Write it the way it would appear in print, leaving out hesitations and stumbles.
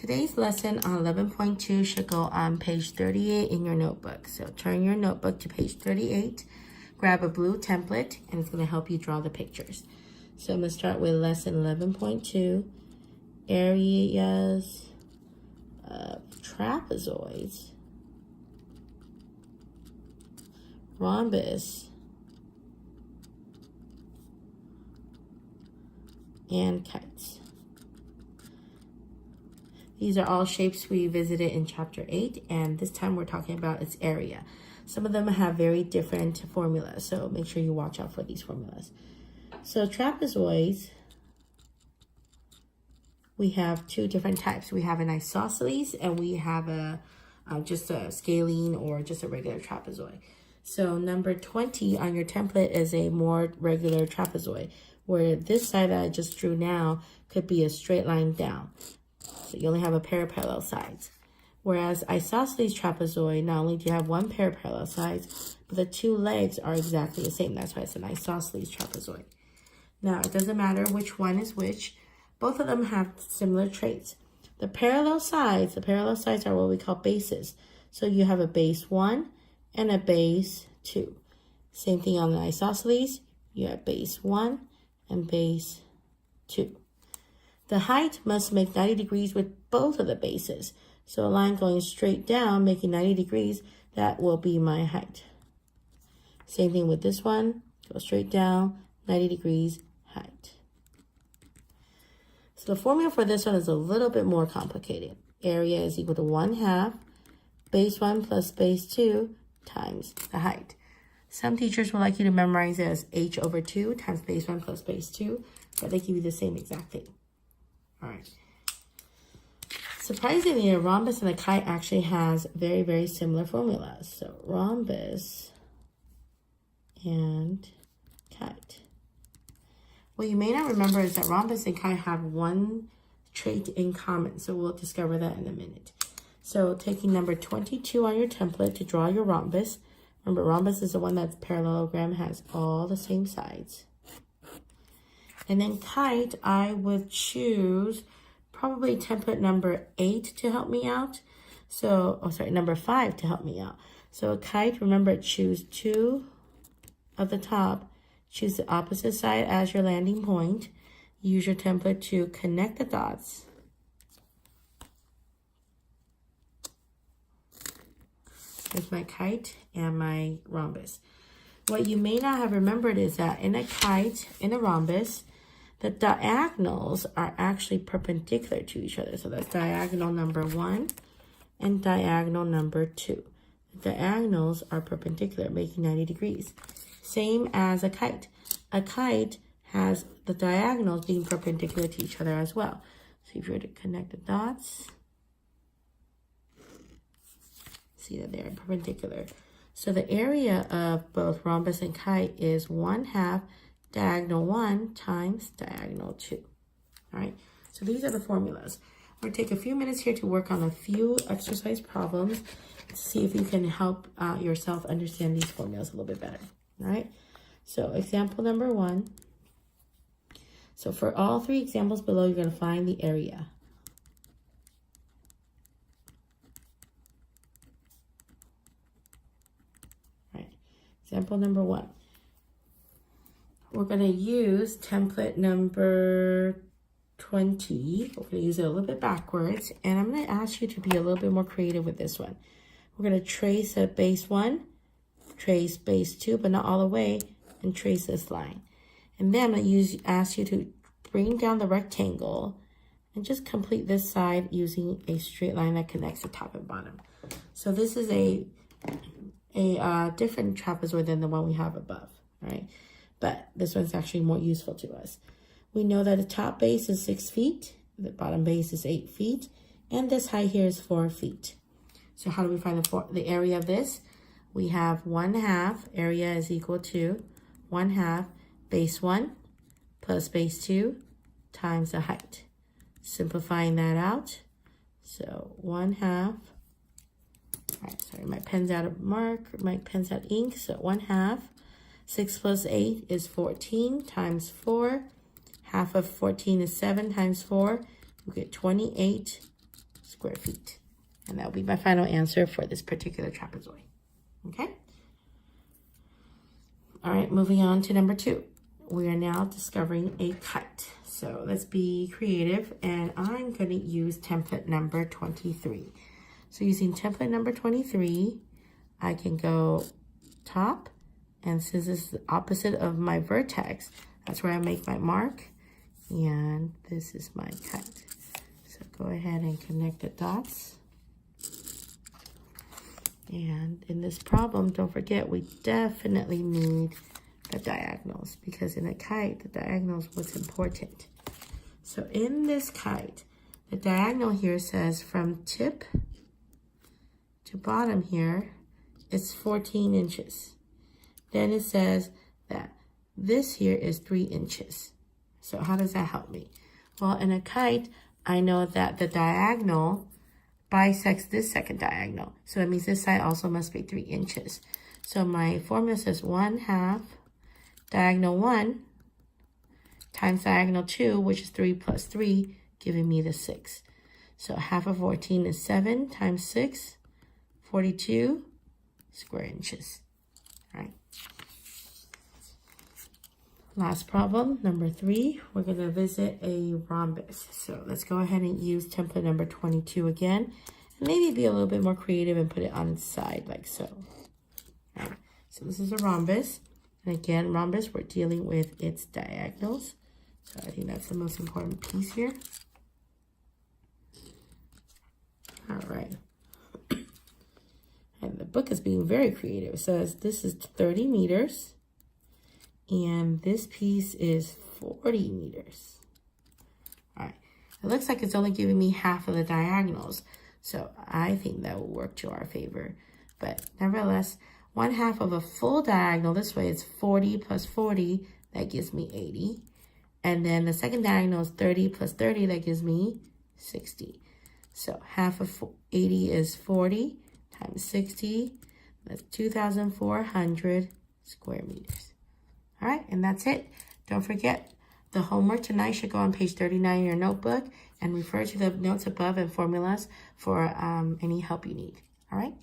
Today's lesson on 11.2 should go on page 38 in your notebook. So turn your notebook to page 38, grab a blue template, and it's going to help you draw the pictures. So I'm going to start with lesson 11.2, areas of trapezoids, rhombus, and kites. These are all shapes we visited in chapter 8, and this time we're talking about its area. Some of them have very different formulas, so make sure you watch out for these formulas. So trapezoids, we have two different types. We have an isosceles, and we have just a scalene or just a regular trapezoid. So number 20 on your template is a more regular trapezoid, where this side that I just drew now could be a straight line down. So you only have a pair of parallel sides. Whereas isosceles trapezoid, not only do you have one pair of parallel sides, but the two legs are exactly the same. That's why it's an isosceles trapezoid. Now, it doesn't matter which one is which. Both of them have similar traits. The parallel sides are what we call bases. So you have a base 1 and a base 2. Same thing on the isosceles. You have base 1 and base 2. The height must make 90 degrees with both of the bases. So a line going straight down, making 90 degrees, that will be my height. Same thing with this one. Go straight down, 90 degrees, height. So the formula for this one is a little bit more complicated. Area is equal to 1/2 base 1 plus base 2 times the height. Some teachers would like you to memorize it as h over 2 times base 1 plus base 2, but they give you the same exact thing. All right. Surprisingly, a rhombus and a kite actually has very, very similar formulas. So rhombus and kite. What you may not remember is that rhombus and kite have one trait in common. So we'll discover that in a minute. So taking number 22 on your template to draw your rhombus. Remember, rhombus is the one that's parallelogram, has all the same sides. And then kite, I would choose probably template number 8 to help me out. So, number 5 to help me out. So a kite, remember, choose 2 of the top. Choose the opposite side as your landing point. Use your template to connect the dots. There's my kite and my rhombus. What you may not have remembered is that in a kite, in a rhombus, the diagonals are actually perpendicular to each other. So that's diagonal number 1 and diagonal number 2. The diagonals are perpendicular, making 90 degrees. Same as a kite. A kite has the diagonals being perpendicular to each other as well. So if you were to connect the dots, see that they're perpendicular. So the area of both rhombus and kite is 1/2 diagonal 1 times diagonal 2. All right, so these are the formulas. We're going to take a few minutes here to work on a few exercise problems to see if you can help yourself understand these formulas a little bit better. All right, so example number 1. So for all 3 examples below, you're going to find the area. All right, example number 1. We're going to use template number 20. We're going to use it a little bit backwards. And I'm going to ask you to be a little bit more creative with this one. We're going to trace a base 1, trace base 2, but not all the way, and trace this line. And then I'm going to ask you to bring down the rectangle and just complete this side using a straight line that connects the top and bottom. So this is a different trapezoid than the one we have above, all right? But this one's actually more useful to us. We know that the top base is 6 feet, the bottom base is 8 feet, and this height here is 4 feet. So how do we find the area of this? We have 1/2, area is equal to 1/2 base 1 plus base 2 times the height. Simplifying that out, so 1/2. All right, sorry, my pen's out of ink, so 1/2. 6 plus 8 is 14 times 4. Half of 14 is 7 times 4. You get 28 square feet. And that will be my final answer for this particular trapezoid. Okay? All right, moving on to number 2. We are now discovering a kite. So let's be creative, and I'm going to use template number 23. So using template number 23, I can go top, and since this is the opposite of my vertex, that's where I make my mark, and this is my kite. So go ahead and connect the dots. And in this problem, don't forget, we definitely need the diagonals, because in a kite, the diagonal is what's important. So in this kite, the diagonal here says from tip to bottom here, it's 14 inches. Then it says that this here is 3 inches. So how does that help me? Well, in a kite, I know that the diagonal bisects this second diagonal. So that means this side also must be 3 inches. So my formula says 1/2 diagonal 1 times diagonal 2, which is 3 plus 3, giving me the 6. So half of 14 is 7 times 6, 42 square inches. All right. Last problem, number 3, we're going to visit a rhombus. So let's go ahead and use template number 22 again. And maybe be a little bit more creative and put it on its side like so. All right. So this is a rhombus. And again, rhombus, we're dealing with its diagonals. So I think that's the most important piece here. All right. And the book is being very creative. It says this is 30 meters. And this piece is 40 meters. All right. It looks like it's only giving me half of the diagonals. So I think that will work to our favor. But nevertheless, 1/2 of a full diagonal this way is 40 plus 40. That gives me 80. And then the second diagonal is 30 plus 30. That gives me 60. So half of 80 is 40 times 60. That's 2,400 square meters. All right, and that's it. Don't forget, the homework tonight should go on page 39 in your notebook, and refer to the notes above and formulas for any help you need. All right?